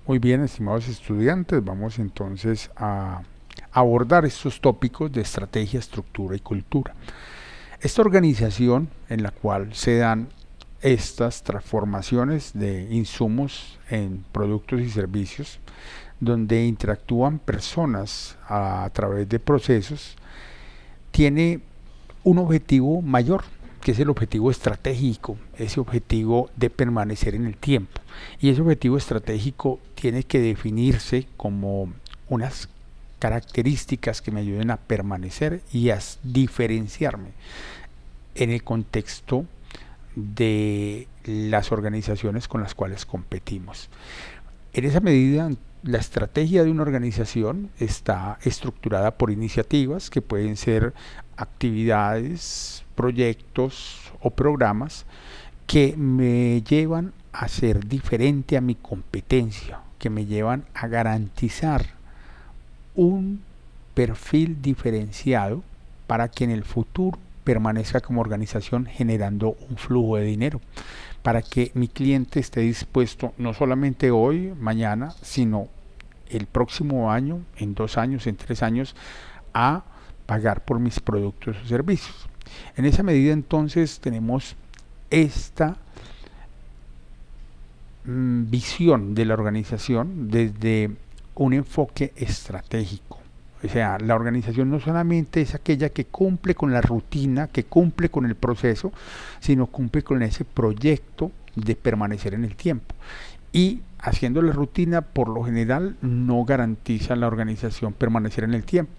Muy bien, estimados estudiantes, vamos entonces a abordar estos tópicos de estrategia, estructura y cultura. Esta organización en la cual se dan estas transformaciones de insumos en productos y servicios, donde interactúan personas a través de procesos, tiene un objetivo mayor, que es el objetivo estratégico, ese objetivo de permanecer en el tiempo. Y ese objetivo estratégico tiene que definirse como unas características que me ayuden a permanecer y a diferenciarme en el contexto de las organizaciones con las cuales competimos. En esa medida, la estrategia de una organización está estructurada por iniciativas que pueden ser actividades, proyectos o programas que me llevan a ser diferente a mi competencia, que me llevan a garantizar un perfil diferenciado para que en el futuro permanezca como organización generando un flujo de dinero, para que mi cliente esté dispuesto no solamente hoy, mañana, sino el próximo año, en 2 años, en 3 años, a pagar por mis productos o servicios. En esa medida entonces tenemos esta visión de la organización desde un enfoque estratégico. O sea, la organización no solamente es aquella que cumple con la rutina, que cumple con el proceso, sino cumple con ese proyecto de permanecer en el tiempo. Y haciendo la rutina, por lo general, no garantiza la organización permanecer en el tiempo.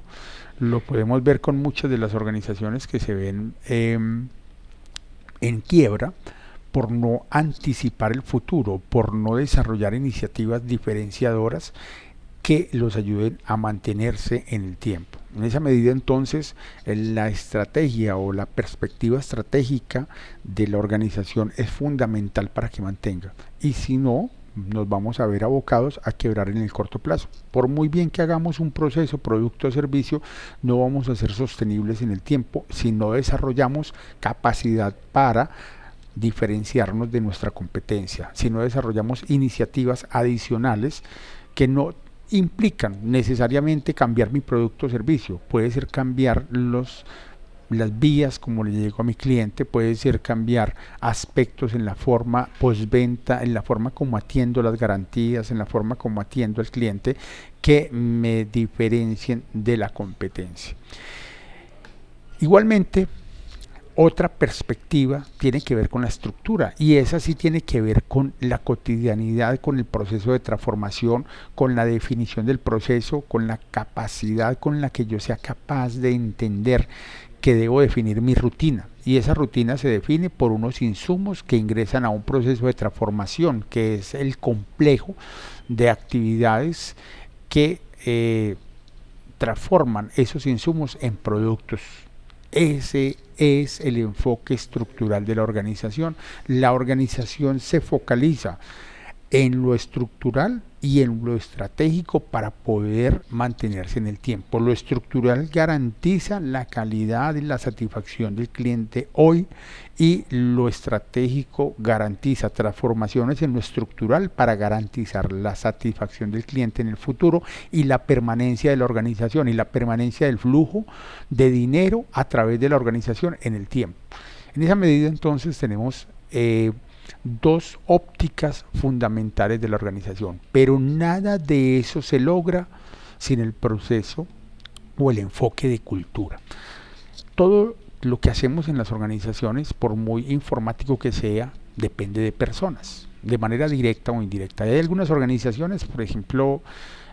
Lo podemos ver con muchas de las organizaciones que se ven en quiebra por no anticipar el futuro, por no desarrollar iniciativas diferenciadoras que los ayuden a mantenerse en el tiempo. En esa medida entonces la estrategia o la perspectiva estratégica de la organización es fundamental para que mantenga, y si no, nos vamos a ver abocados a quebrar en el corto plazo. Por muy bien que hagamos un proceso, producto o servicio, no vamos a ser sostenibles en el tiempo si no desarrollamos capacidad para diferenciarnos de nuestra competencia, si no desarrollamos iniciativas adicionales que no implican necesariamente cambiar mi producto o servicio. Puede ser cambiar las vías como le llego a mi cliente, puede ser cambiar aspectos en la forma postventa, en la forma como atiendo las garantías, en la forma como atiendo al cliente, que me diferencien de la competencia. Igualmente, otra perspectiva tiene que ver con la estructura, y esa sí tiene que ver con la cotidianidad, con el proceso de transformación, con la definición del proceso, con la capacidad con la que yo sea capaz de entender que debo definir mi rutina, y esa rutina se define por unos insumos que ingresan a un proceso de transformación, que es el complejo de actividades que transforman esos insumos en productos. Ese es el enfoque estructural de la organización. La organización se focaliza en lo estructural y en lo estratégico para poder mantenerse en el tiempo. Lo estructural garantiza la calidad y la satisfacción del cliente hoy, y lo estratégico garantiza transformaciones en lo estructural para garantizar la satisfacción del cliente en el futuro y la permanencia de la organización y la permanencia del flujo de dinero a través de la organización en el tiempo. En esa medida entonces tenemos dos ópticas fundamentales de la organización, pero nada de eso se logra sin el proceso o el enfoque de cultura. Todo lo que hacemos en las organizaciones, por muy informático que sea, depende de personas, de manera directa o indirecta. Hay algunas organizaciones, por ejemplo,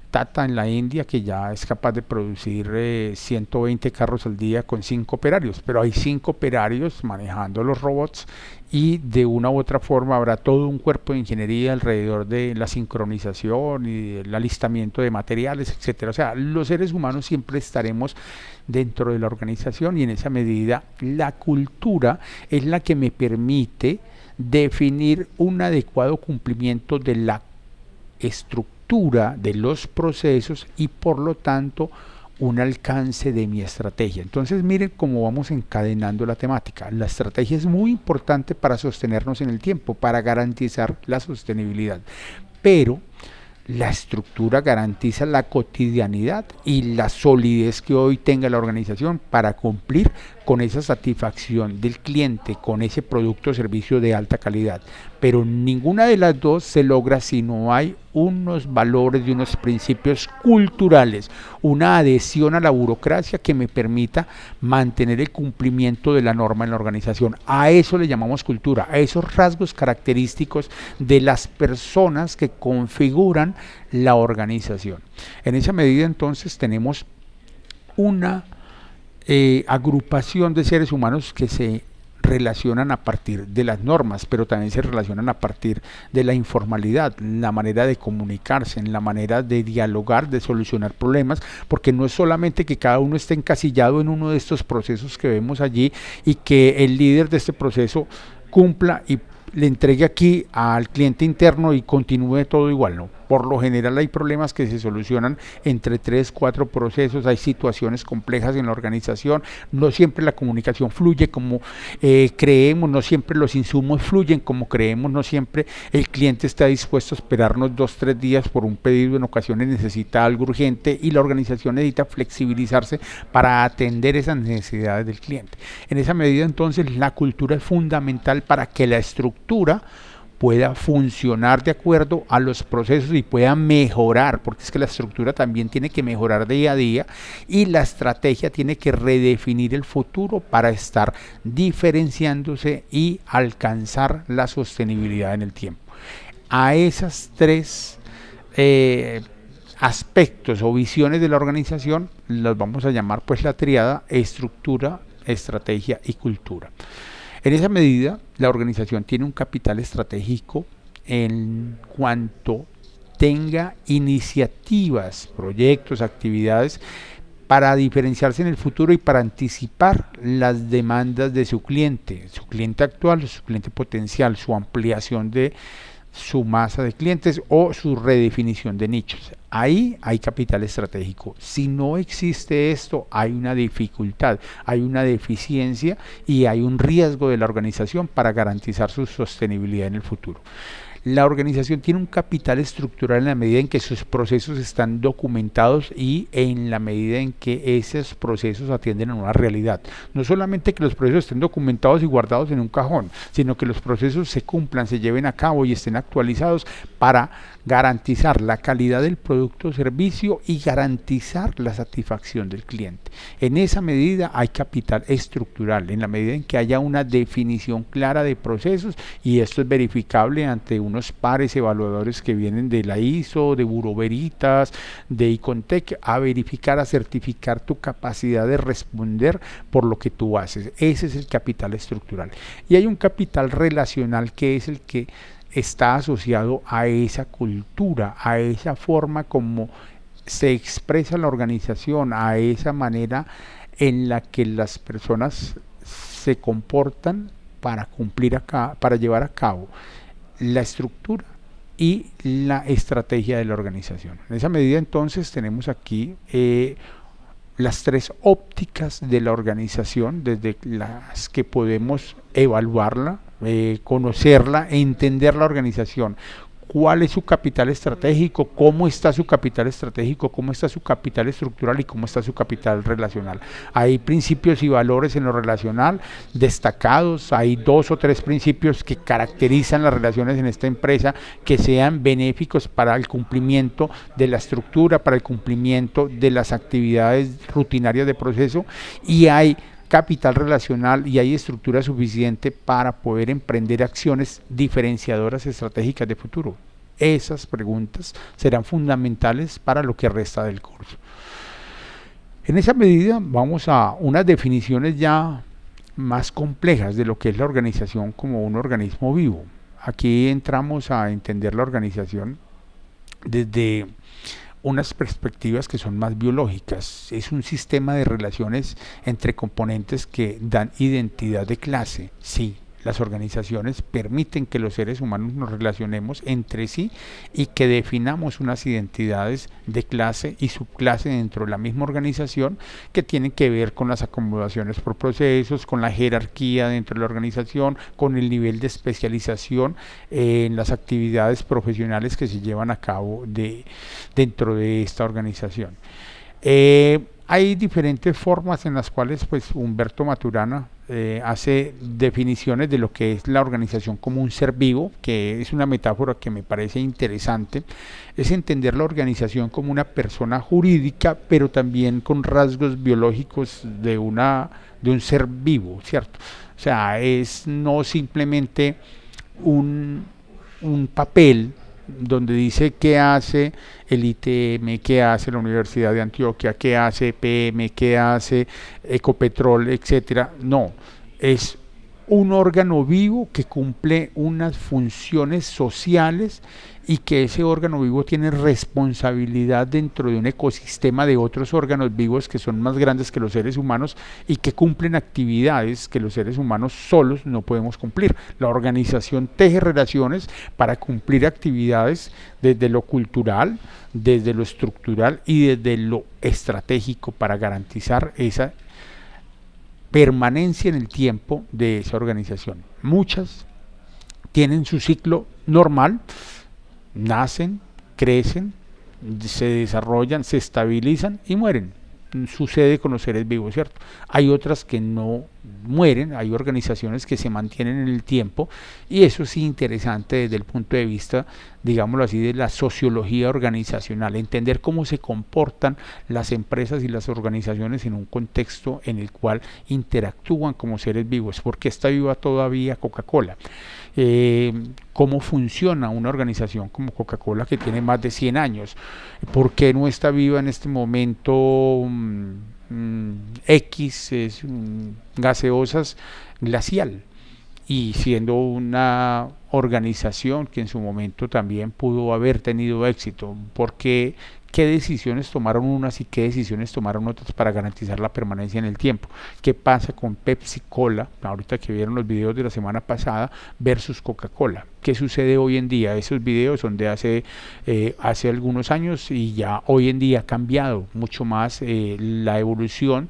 Tata en la India, que ya es capaz de producir 120 carros al día con 5 operarios, pero hay 5 operarios manejando los robots, y de una u otra forma habrá todo un cuerpo de ingeniería alrededor de la sincronización y el alistamiento de materiales, etcétera. O sea, los seres humanos siempre estaremos dentro de la organización, y en esa medida la cultura es la que me permite definir un adecuado cumplimiento de la estructura de los procesos y por lo tanto un alcance de mi estrategia. Entonces miren cómo vamos encadenando la temática. La estrategia es muy importante para sostenernos en el tiempo, para garantizar la sostenibilidad, pero La estructura garantiza la cotidianidad y la solidez que hoy tenga la organización para cumplir con esa satisfacción del cliente, con ese producto o servicio de alta calidad. Pero ninguna de las dos se logra si no hay unos valores y unos principios culturales, una adhesión a la burocracia que me permita mantener el cumplimiento de la norma en la organización. A eso le llamamos cultura, a esos rasgos característicos de las personas que configuran la organización. En esa medida entonces tenemos una agrupación de seres humanos que se relacionan a partir de las normas, pero también se relacionan a partir de la informalidad, la manera de comunicarse, en la manera de dialogar, de solucionar problemas, porque no es solamente que cada uno esté encasillado en uno de estos procesos que vemos allí y que el líder de este proceso cumpla y le entregue aquí al cliente interno y continúe todo igual, ¿no? Por lo general hay problemas que se solucionan entre 3, 4 procesos, hay situaciones complejas en la organización, no siempre la comunicación fluye como creemos, no siempre los insumos fluyen como creemos, no siempre el cliente está dispuesto a esperarnos 2, 3 días por un pedido, en ocasiones necesita algo urgente y la organización necesita flexibilizarse para atender esas necesidades del cliente. En esa medida entonces la cultura es fundamental para que la estructura pueda funcionar de acuerdo a los procesos y pueda mejorar, porque es que la estructura también tiene que mejorar día a día y la estrategia tiene que redefinir el futuro para estar diferenciándose y alcanzar la sostenibilidad en el tiempo. A esas tres aspectos o visiones de la organización las vamos a llamar pues la tríada estructura, estrategia y cultura. En esa medida, la organización tiene un capital estratégico en cuanto tenga iniciativas, proyectos, actividades para diferenciarse en el futuro y para anticipar las demandas de su cliente actual, su cliente potencial, su ampliación de su masa de clientes o su redefinición de nichos. Ahí hay capital estratégico. Si no existe esto, hay una dificultad, hay una deficiencia y hay un riesgo de la organización para garantizar su sostenibilidad en el futuro. La organización tiene un capital estructural en la medida en que sus procesos están documentados y en la medida en que esos procesos atienden a una realidad. No solamente que los procesos estén documentados y guardados en un cajón, sino que los procesos se cumplan, se lleven a cabo y estén actualizados para garantizar la calidad del producto o servicio y garantizar la satisfacción del cliente. En esa medida hay capital estructural, en la medida en que haya una definición clara de procesos y esto es verificable ante unos pares evaluadores que vienen de la ISO, de Bureau Veritas, de Icontec, a verificar, a certificar tu capacidad de responder por lo que tú haces. Ese es el capital estructural. Y hay un capital relacional que es el que está asociado a esa cultura, a esa forma como se expresa la organización, a esa manera en la que las personas se comportan para cumplir para llevar a cabo la estructura y la estrategia de la organización. En esa medida entonces tenemos aquí las tres ópticas de la organización desde las que podemos evaluarla, conocerla, entender la organización. ¿Cuál es su capital estratégico? ¿Cómo está su capital estratégico? ¿Cómo está su capital estructural? ¿Y cómo está su capital relacional? Hay principios y valores en lo relacional destacados. Hay 2 o 3 principios que caracterizan las relaciones en esta empresa que sean benéficos para el cumplimiento de la estructura, para el cumplimiento de las actividades rutinarias de proceso, y hay capital relacional y hay estructura suficiente para poder emprender acciones diferenciadoras estratégicas de futuro. Esas preguntas serán fundamentales para lo que resta del curso. En esa medida vamos a unas definiciones ya más complejas de lo que es la organización como un organismo vivo. Aquí entramos a entender la organización desde unas perspectivas que son más biológicas. Es un sistema de relaciones entre componentes que dan identidad de clase. Sí, Las organizaciones permiten que los seres humanos nos relacionemos entre sí y que definamos unas identidades de clase y subclase dentro de la misma organización que tienen que ver con las acomodaciones por procesos, con la jerarquía dentro de la organización, con el nivel de especialización en las actividades profesionales que se llevan a cabo dentro de esta organización. Hay diferentes formas en las cuales pues Humberto Maturana hace definiciones de lo que es la organización como un ser vivo, que es una metáfora que me parece interesante. Es entender la organización como una persona jurídica, pero también con rasgos biológicos de un ser vivo, ¿cierto? O sea, es no simplemente un papel donde dice qué hace el ITM, qué hace la Universidad de Antioquia, qué hace EPM, qué hace Ecopetrol, etcétera. No, es un órgano vivo que cumple unas funciones sociales y que ese órgano vivo tiene responsabilidad dentro de un ecosistema de otros órganos vivos que son más grandes que los seres humanos y que cumplen actividades que los seres humanos solos no podemos cumplir. La organización teje relaciones para cumplir actividades desde lo cultural, desde lo estructural y desde lo estratégico para garantizar esa permanencia en el tiempo de esa organización. Muchas tienen su ciclo normal, nacen, crecen, se desarrollan, se estabilizan y mueren. Sucede con los seres vivos, ¿cierto? Hay otras que no mueren, hay organizaciones que se mantienen en el tiempo y eso es interesante desde el punto de vista, digámoslo así, de la sociología organizacional, entender cómo se comportan las empresas y las organizaciones en un contexto en el cual interactúan como seres vivos. ¿Por qué está viva todavía Coca-Cola? Cómo funciona una organización como Coca-Cola que tiene más de 100 años, por qué no está viva en este momento X gaseosas glacial, y siendo una organización que en su momento también pudo haber tenido éxito, porque qué decisiones tomaron unas y qué decisiones tomaron otras para garantizar la permanencia en el tiempo. ¿Qué pasa con Pepsi Cola, ahorita que vieron los videos de la semana pasada, versus Coca-Cola? ¿Qué sucede hoy en día? Esos videos son de hace algunos años y ya hoy en día ha cambiado mucho más la evolución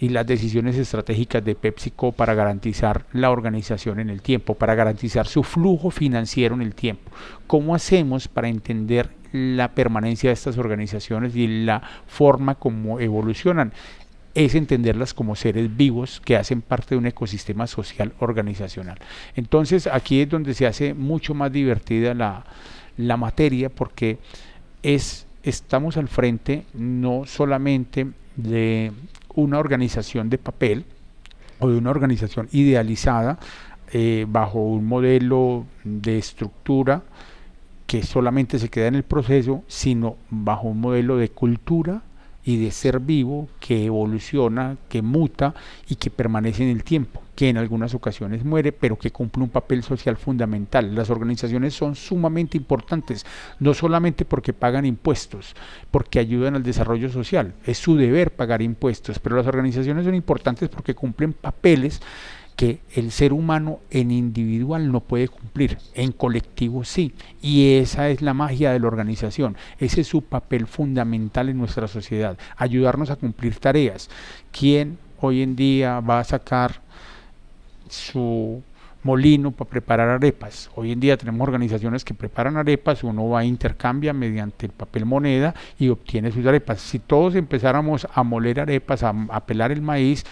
y las decisiones estratégicas de PepsiCo para garantizar la organización en el tiempo, para garantizar su flujo financiero en el tiempo. ¿Cómo hacemos para entender la permanencia de estas organizaciones y la forma como evolucionan? Es entenderlas como seres vivos que hacen parte de un ecosistema social organizacional. Entonces aquí es donde se hace mucho más divertida la materia, porque estamos al frente no solamente de una organización de papel o de una organización idealizada bajo un modelo de estructura que solamente se queda en el proceso, sino bajo un modelo de cultura y de ser vivo que evoluciona, que muta y que permanece en el tiempo, que en algunas ocasiones muere, pero que cumple un papel social fundamental. Las organizaciones son sumamente importantes, no solamente porque pagan impuestos, porque ayudan al desarrollo social, es su deber pagar impuestos, pero las organizaciones son importantes porque cumplen papeles que el ser humano en individual no puede cumplir, en colectivo sí, y esa es la magia de la organización, ese es su papel fundamental en nuestra sociedad, ayudarnos a cumplir tareas. ¿Quién hoy en día va a sacar su molino para preparar arepas? Hoy en día tenemos organizaciones que preparan arepas, uno va a intercambia mediante el papel moneda y obtiene sus arepas. Si todos empezáramos a moler arepas, a pelar el maíz,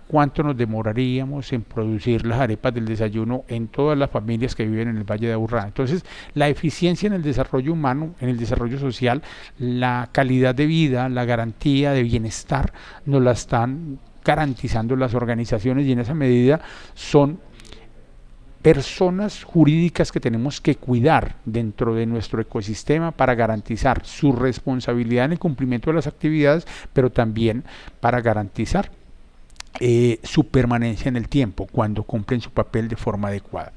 ¿cuánto nos demoraríamos en producir las arepas del desayuno en todas las familias que viven en el Valle de Aburrá? Entonces, la eficiencia en el desarrollo humano, en el desarrollo social, la calidad de vida, la garantía de bienestar, nos la están garantizando las organizaciones, y en esa medida son personas jurídicas que tenemos que cuidar dentro de nuestro ecosistema para garantizar su responsabilidad en el cumplimiento de las actividades, pero también para garantizar su permanencia en el tiempo cuando cumplen su papel de forma adecuada.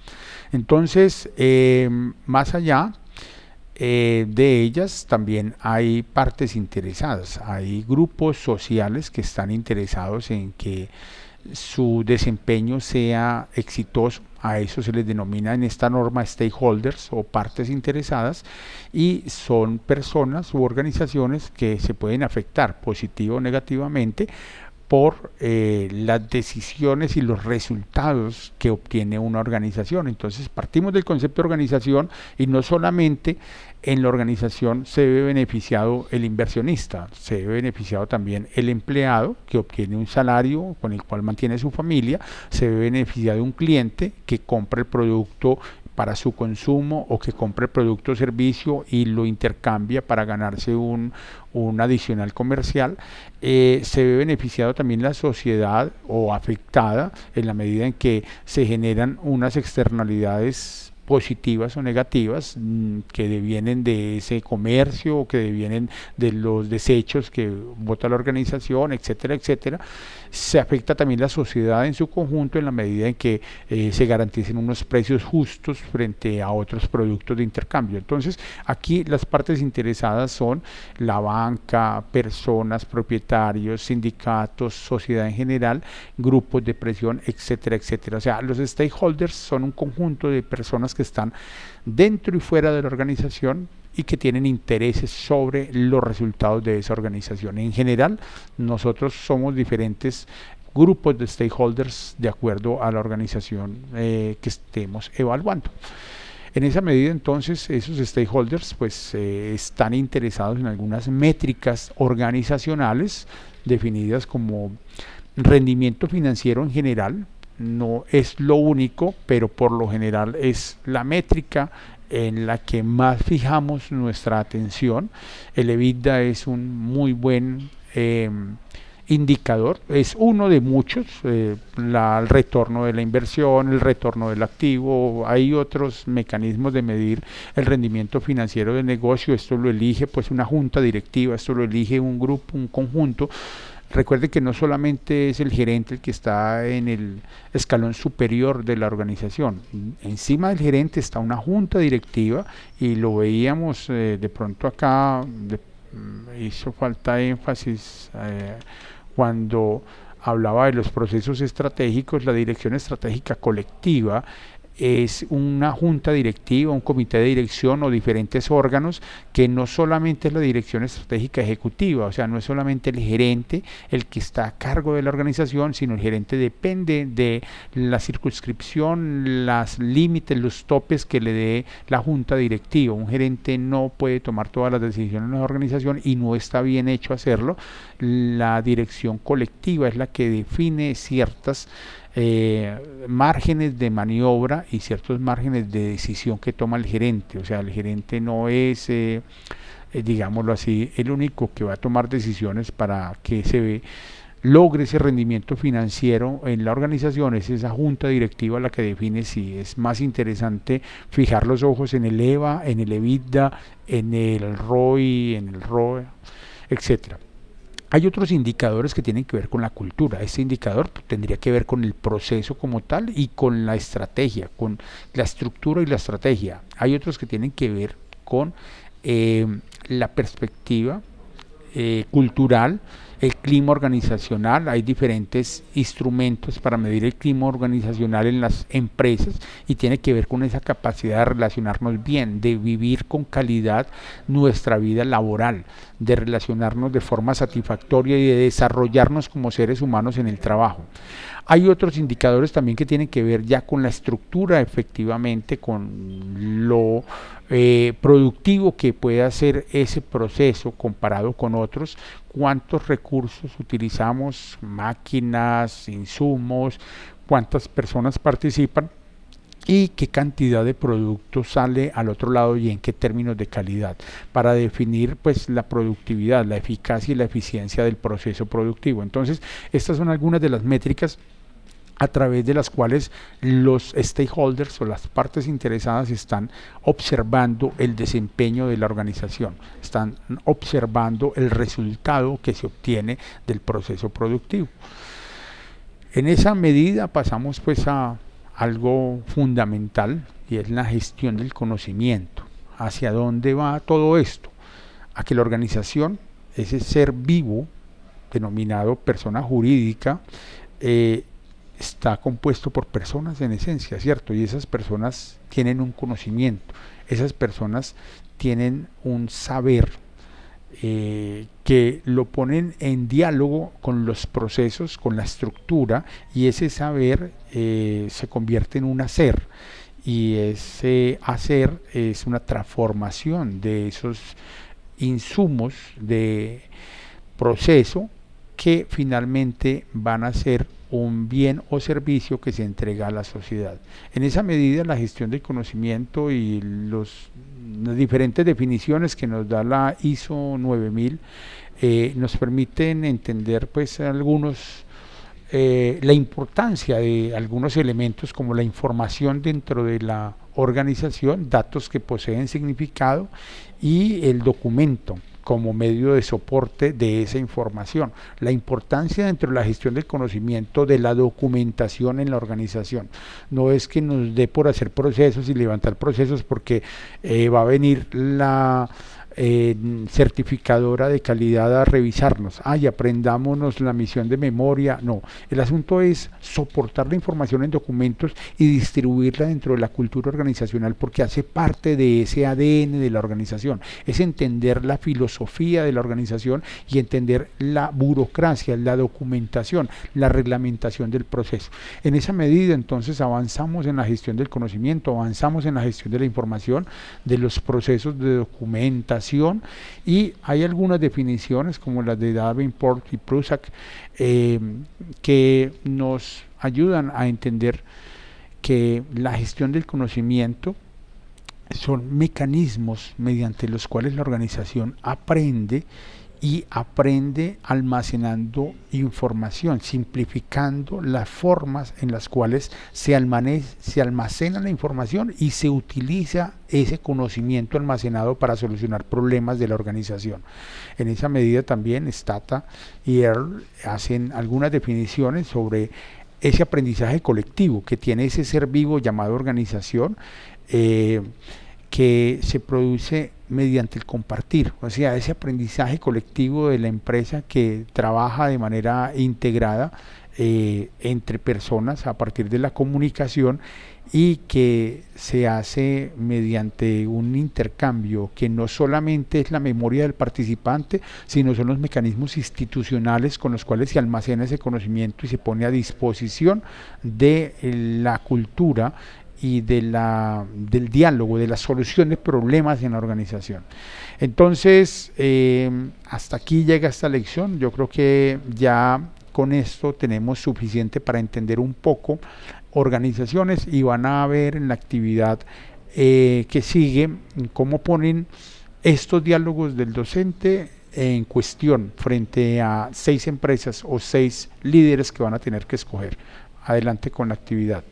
Entonces, más allá de ellas, también hay partes interesadas, hay grupos sociales que están interesados en que su desempeño sea exitoso. A eso se les denomina en esta norma stakeholders o partes interesadas, y son personas u organizaciones que se pueden afectar positivo o negativamente por las decisiones y los resultados que obtiene una organización. Entonces partimos del concepto de organización, y no solamente en la organización se ve beneficiado el inversionista, se ve beneficiado también el empleado, que obtiene un salario con el cual mantiene su familia, se ve beneficiado un cliente que compra el producto para su consumo, o que compra el producto o servicio y lo intercambia para ganarse un adicional comercial. Se ve beneficiado también la sociedad, o afectada en la medida en que se generan unas externalidades positivas o negativas que devienen de ese comercio, o que devienen de los desechos que bota la organización, etcétera, etcétera. Se afecta también la sociedad en su conjunto en la medida en que se garanticen unos precios justos frente a otros productos de intercambio. Entonces aquí las partes interesadas son la banca, personas, propietarios, sindicatos, sociedad en general, grupos de presión, etcétera, etcétera. O sea, los stakeholders son un conjunto de personas que están dentro y fuera de la organización y que tienen intereses sobre los resultados de esa organización. En general, nosotros somos diferentes grupos de stakeholders de acuerdo a la organización que estemos evaluando. En esa medida, entonces, esos stakeholders pues están interesados en algunas métricas organizacionales definidas como rendimiento financiero en general. No es lo único, pero por lo general es la métrica en la que más fijamos nuestra atención. El EBITDA es un muy buen indicador, es uno de muchos, el retorno de la inversión, el retorno del activo. Hay otros mecanismos de medir el rendimiento financiero del negocio. Esto lo elige pues una junta directiva, esto lo elige un grupo, un conjunto. Recuerde que no solamente es el gerente el que está en el escalón superior de la organización. Encima del gerente está una junta directiva, y lo veíamos de pronto acá, hizo falta énfasis cuando hablaba de los procesos estratégicos. La dirección estratégica colectiva es una junta directiva, un comité de dirección o diferentes órganos, que no solamente es la dirección estratégica ejecutiva, o sea, no es solamente el gerente el que está a cargo de la organización, sino el gerente depende de la circunscripción, los límites, los topes que le dé la junta directiva. Un gerente no puede tomar todas las decisiones en la organización, y no está bien hecho hacerlo. La dirección colectiva es la que define ciertas márgenes de maniobra y ciertos márgenes de decisión que toma el gerente. O sea, el gerente no es, digámoslo así, el único que va a tomar decisiones para que se logre ese rendimiento financiero en la organización. Es esa junta directiva la que define si es más interesante fijar los ojos en el EVA, en el EBITDA, en el ROI, en el ROE, etcétera. Hay otros indicadores que tienen que ver con la cultura. Este indicador tendría que ver con el proceso como tal y con la estrategia, con la estructura y la estrategia. Hay otros que tienen que ver con la perspectiva cultural, el clima organizacional. Hay diferentes instrumentos para medir el clima organizacional en las empresas, y tiene que ver con esa capacidad de relacionarnos bien, de vivir con calidad nuestra vida laboral, de relacionarnos de forma satisfactoria y de desarrollarnos como seres humanos en el trabajo. Hay otros indicadores también que tienen que ver ya con la estructura, efectivamente, con lo productivo que puede hacer ese proceso comparado con otros, cuántos recursos utilizamos, máquinas, insumos, cuántas personas participan y qué cantidad de producto sale al otro lado y en qué términos de calidad, para definir pues la productividad, la eficacia y la eficiencia del proceso productivo. Entonces, estas son algunas de las métricas a través de las cuales los stakeholders o las partes interesadas están observando el desempeño de la organización, están observando el resultado que se obtiene del proceso productivo. En esa medida pasamos pues a algo fundamental, y es la gestión del conocimiento. ¿Hacia dónde va todo esto? A que la organización, ese ser vivo denominado persona jurídica, está compuesto por personas en esencia, ¿cierto? Y esas personas tienen un conocimiento, esas personas tienen un saber que lo ponen en diálogo con los procesos, con la estructura, y ese saber se convierte en un hacer, y ese hacer es una transformación de esos insumos de proceso que finalmente van a ser un bien o servicio que se entrega a la sociedad. En esa medida, la gestión del conocimiento y las diferentes definiciones que nos da la ISO 9000 nos permiten entender pues la importancia de algunos elementos como la información dentro de la organización, datos que poseen significado, y el documento como medio de soporte de esa información. La importancia dentro de la gestión del conocimiento de la documentación en la organización. No es que nos dé por hacer procesos y levantar procesos porque va a venir la certificadora de calidad a revisarnos, y aprendámonos la misión de memoria. No, el asunto es soportar la información en documentos y distribuirla dentro de la cultura organizacional, porque hace parte de ese ADN de la organización, es entender la filosofía de la organización y entender la burocracia, la documentación, la reglamentación del proceso. En esa medida entonces avanzamos en la gestión del conocimiento, avanzamos en la gestión de la información, de los procesos de documentación, y hay algunas definiciones como las de Davenport y Prusak que nos ayudan a entender que la gestión del conocimiento son mecanismos mediante los cuales la organización aprende, y aprende almacenando información, simplificando las formas en las cuales se almacena la información y se utiliza ese conocimiento almacenado para solucionar problemas de la organización. En esa medida también Stata y Earle hacen algunas definiciones sobre ese aprendizaje colectivo que tiene ese ser vivo llamado organización, que se produce mediante el compartir, o sea, ese aprendizaje colectivo de la empresa que trabaja de manera integrada entre personas a partir de la comunicación, y que se hace mediante un intercambio que no solamente es la memoria del participante, sino son los mecanismos institucionales con los cuales se almacena ese conocimiento y se pone a disposición de la cultura y del diálogo, de la solución de problemas en la organización. Entonces, hasta aquí llega esta lección. Yo creo que ya con esto tenemos suficiente para entender un poco organizaciones, y van a ver en la actividad que sigue cómo ponen estos diálogos del docente en cuestión frente a 6 empresas o 6 líderes que van a tener que escoger. Adelante con la actividad.